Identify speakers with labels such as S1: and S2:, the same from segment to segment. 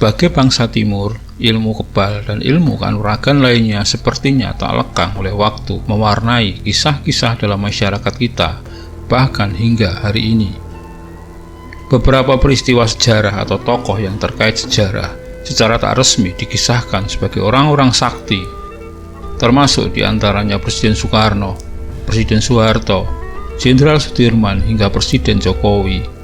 S1: Sebagai bangsa timur, ilmu kebal dan ilmu kanuragan lainnya sepertinya tak lekang oleh waktu mewarnai kisah-kisah dalam masyarakat kita, bahkan hingga hari ini. Beberapa peristiwa sejarah atau tokoh yang terkait sejarah secara tak resmi dikisahkan sebagai orang-orang sakti, termasuk diantaranya Presiden Soekarno, Presiden Soeharto, Jenderal Sudirman hingga Presiden Jokowi.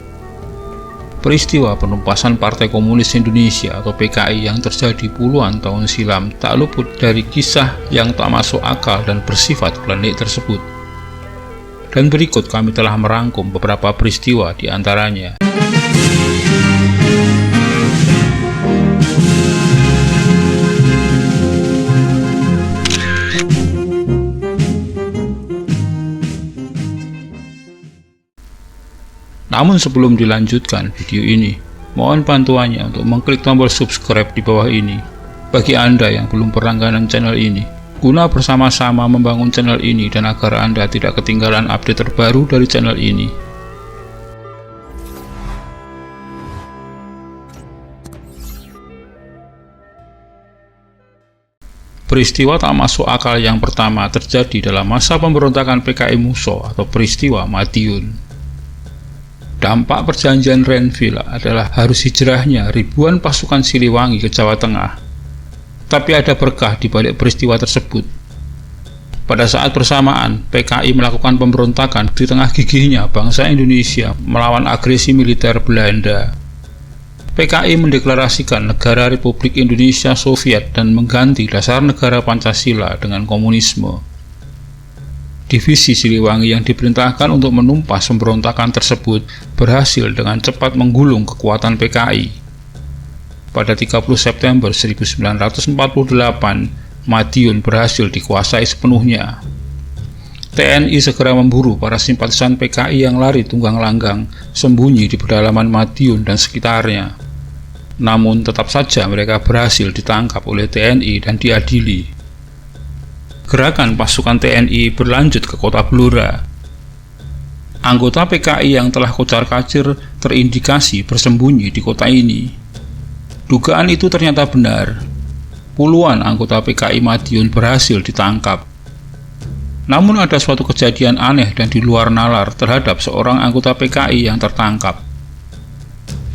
S1: Peristiwa penumpasan Partai Komunis Indonesia atau PKI yang terjadi puluhan tahun silam tak luput dari kisah yang tak masuk akal dan bersifat klinik tersebut. Dan berikut kami telah merangkum beberapa peristiwa di antaranya. Namun sebelum dilanjutkan video ini, mohon bantuannya untuk mengklik tombol subscribe di bawah ini bagi Anda yang belum berlangganan channel ini, guna bersama-sama membangun channel ini dan agar Anda tidak ketinggalan update terbaru dari channel ini. Peristiwa tak masuk akal yang pertama terjadi dalam masa pemberontakan PKI Muso atau peristiwa Madiun. Dampak perjanjian Renville adalah harus hijrahnya ribuan pasukan Siliwangi ke Jawa Tengah. Tapi ada berkah di balik peristiwa tersebut. Pada saat bersamaan, PKI melakukan pemberontakan di tengah gigihnya bangsa Indonesia melawan agresi militer Belanda. PKI mendeklarasikan negara Republik Indonesia Soviet dan mengganti dasar negara Pancasila dengan komunisme. Divisi Siliwangi yang diperintahkan untuk menumpas pemberontakan tersebut berhasil dengan cepat menggulung kekuatan PKI. Pada 30 September 1948, Madiun berhasil dikuasai sepenuhnya. TNI segera memburu para simpatisan PKI yang lari tunggang langgang sembunyi di pedalaman Madiun dan sekitarnya. Namun tetap saja mereka berhasil ditangkap oleh TNI dan diadili. Gerakan pasukan TNI berlanjut ke kota Blora. Anggota PKI yang telah kocar-kacir terindikasi bersembunyi di kota ini. Dugaan itu ternyata benar. Puluhan anggota PKI Madiun berhasil ditangkap. Namun ada suatu kejadian aneh dan di luar nalar terhadap seorang anggota PKI yang tertangkap.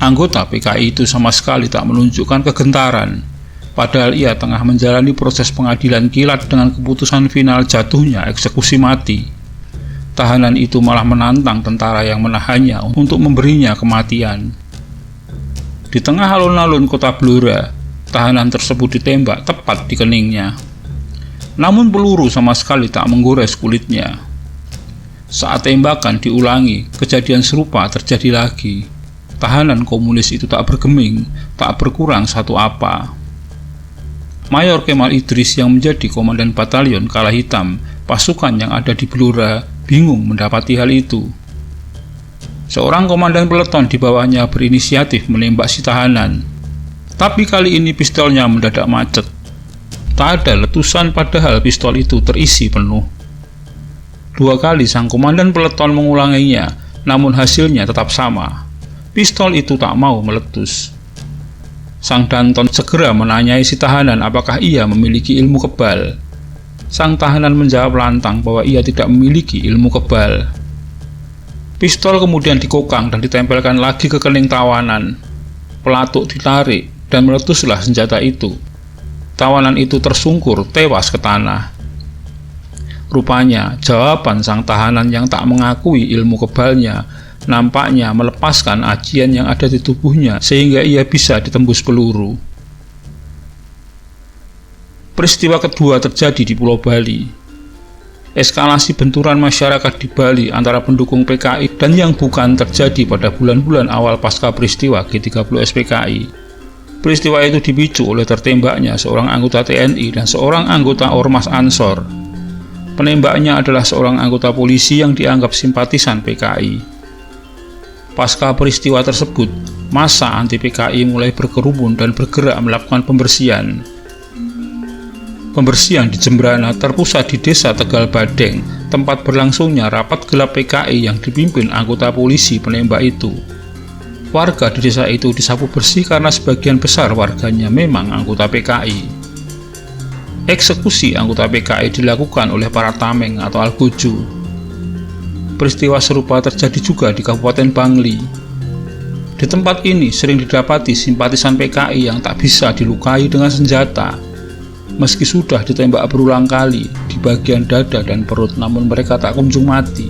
S1: Anggota PKI itu sama sekali tak menunjukkan kegentaran. Padahal ia tengah menjalani proses pengadilan kilat dengan keputusan final jatuhnya eksekusi mati. Tahanan itu malah menantang tentara yang menahannya untuk memberinya kematian. Di tengah alun-alun kota Blora, tahanan tersebut ditembak tepat di keningnya. Namun peluru sama sekali tak menggores kulitnya. Saat tembakan diulangi, kejadian serupa terjadi lagi. Tahanan komunis itu tak bergeming, tak berkurang satu apa. Mayor Kemal Idris yang menjadi komandan batalion Kala Hitam, pasukan yang ada di Blora, bingung mendapati hal itu. Seorang komandan peleton di bawahnya berinisiatif menembak si tahanan. Tapi kali ini pistolnya mendadak macet. Tak ada letusan padahal pistol itu terisi penuh. 2 kali sang komandan peleton mengulanginya, namun hasilnya tetap sama. Pistol itu tak mau meletus. Sang Danton segera menanyai si tahanan apakah ia memiliki ilmu kebal. Sang tahanan menjawab lantang bahwa ia tidak memiliki ilmu kebal. Pistol kemudian dikokang dan ditempelkan lagi ke kening tawanan. Pelatuk ditarik dan meletuslah senjata itu. Tawanan itu tersungkur tewas ke tanah. Rupanya jawaban sang tahanan yang tak mengakui ilmu kebalnya nampaknya melepaskan ajian yang ada di tubuhnya sehingga ia bisa ditembus peluru. Peristiwa kedua terjadi di Pulau Bali. Eskalasi benturan masyarakat di Bali antara pendukung PKI dan yang bukan terjadi pada bulan-bulan awal pasca peristiwa G30 SPKI. Peristiwa itu dipicu oleh tertembaknya seorang anggota TNI dan seorang anggota Ormas Ansor. Penembaknya adalah seorang anggota polisi yang dianggap simpatisan PKI. Pasca peristiwa tersebut, massa anti-PKI mulai berkerumun dan bergerak melakukan pembersihan. Pembersihan di Jembrana terpusat di desa Tegal Badeng, tempat berlangsungnya rapat gelap PKI yang dipimpin anggota polisi penembak itu. Warga di desa itu disapu bersih karena sebagian besar warganya memang anggota PKI. Eksekusi anggota PKI dilakukan oleh para tameng atau algojo. Peristiwa serupa terjadi juga di Kabupaten Bangli. Di tempat ini sering didapati simpatisan PKI yang tak bisa dilukai dengan senjata. Meski sudah ditembak berulang kali di bagian dada dan perut, namun mereka tak kunjung mati.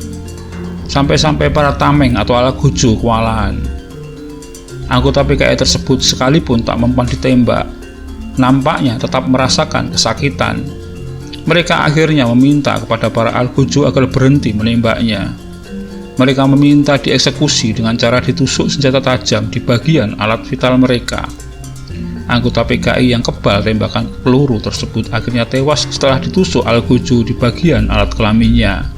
S1: Sampai-sampai para tameng atau algojo kewalahan. Anggota PKI tersebut sekalipun tak mempan ditembak, nampaknya tetap merasakan kesakitan. Mereka akhirnya meminta kepada para algojo agar berhenti menembaknya. Mereka meminta dieksekusi dengan cara ditusuk senjata tajam di bagian alat vital mereka. Anggota PKI yang kebal tembakan peluru tersebut akhirnya tewas setelah ditusuk algojo di bagian alat kelaminnya.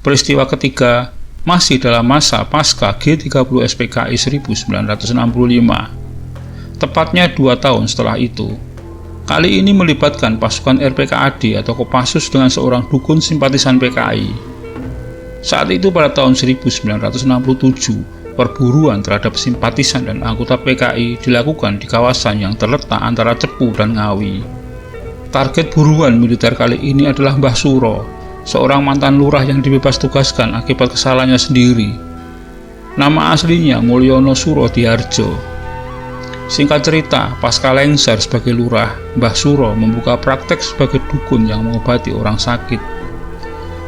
S1: Peristiwa ketiga masih dalam masa pasca G30 SPKI 1965, tepatnya 2 tahun setelah itu. Kali ini melibatkan pasukan RPKAD atau Kopassus dengan seorang dukun simpatisan PKI. Saat itu pada tahun 1967, perburuan terhadap simpatisan dan anggota PKI dilakukan di kawasan yang terletak antara Cepu dan Ngawi. Target buruan militer kali ini adalah Mbah Suro, seorang mantan lurah yang dibebas tugaskan akibat kesalahannya sendiri. Nama aslinya Mulyono Suro Diharjo. Singkat cerita, pasca lengser sebagai lurah, Mbah Suro membuka praktek sebagai dukun yang mengobati orang sakit.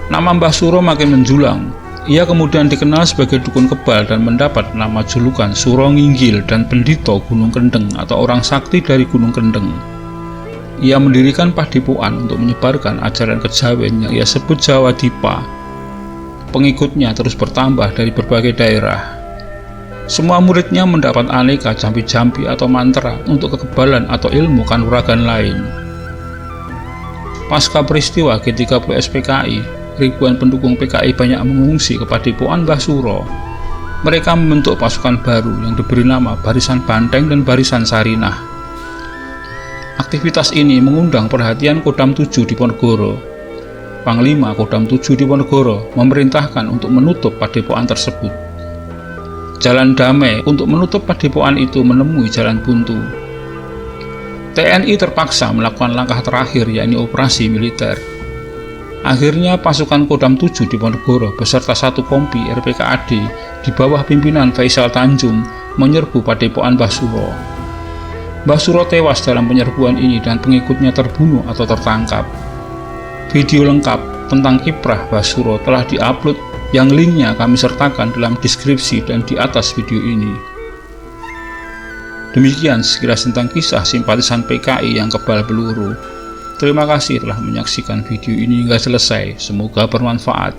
S1: Nama Mbah Suro makin menjulang. Ia kemudian dikenal sebagai dukun kebal dan mendapat nama julukan Suro Nginggil dan Pendito Gunung Kendeng atau orang sakti dari Gunung Kendeng. Ia mendirikan padepokan untuk menyebarkan ajaran kejawen yang ia sebut Jawa Dipa. Pengikutnya terus bertambah dari berbagai daerah. Semua muridnya mendapat aneka jampi-jampi atau mantra untuk kekebalan atau ilmu kanuragan lain. Pasca peristiwa G30 SPKI, ribuan pendukung PKI banyak mengungsi ke padepokan Mbah Suro. Mereka membentuk pasukan baru yang diberi nama Barisan Banteng dan Barisan Sarinah. Aktivitas ini mengundang perhatian Kodam 7 di Ponorogo. Panglima Kodam 7 di Ponorogo memerintahkan untuk menutup padepokan tersebut. Jalan damai untuk menutup padepokan itu menemui jalan buntu. TNI terpaksa melakukan langkah terakhir, yakni operasi militer. Akhirnya pasukan Kodam 7 di Ponorogo beserta satu kompi RPKAD di bawah pimpinan Faisal Tanjung menyerbu padepokan Mbah Suro. Mbah Suro tewas dalam penyerbuan ini dan pengikutnya terbunuh atau tertangkap. Video lengkap tentang kiprah Mbah Suro telah diupload, yang linknya kami sertakan dalam deskripsi dan di atas video ini. Demikian sekilas tentang kisah simpatisan PKI yang kebal peluru. Terima kasih telah menyaksikan video ini hingga selesai, semoga bermanfaat.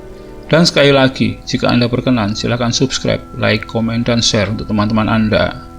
S1: Dan sekali lagi, jika Anda berkenan, silakan subscribe, like, komen, dan share untuk teman-teman Anda.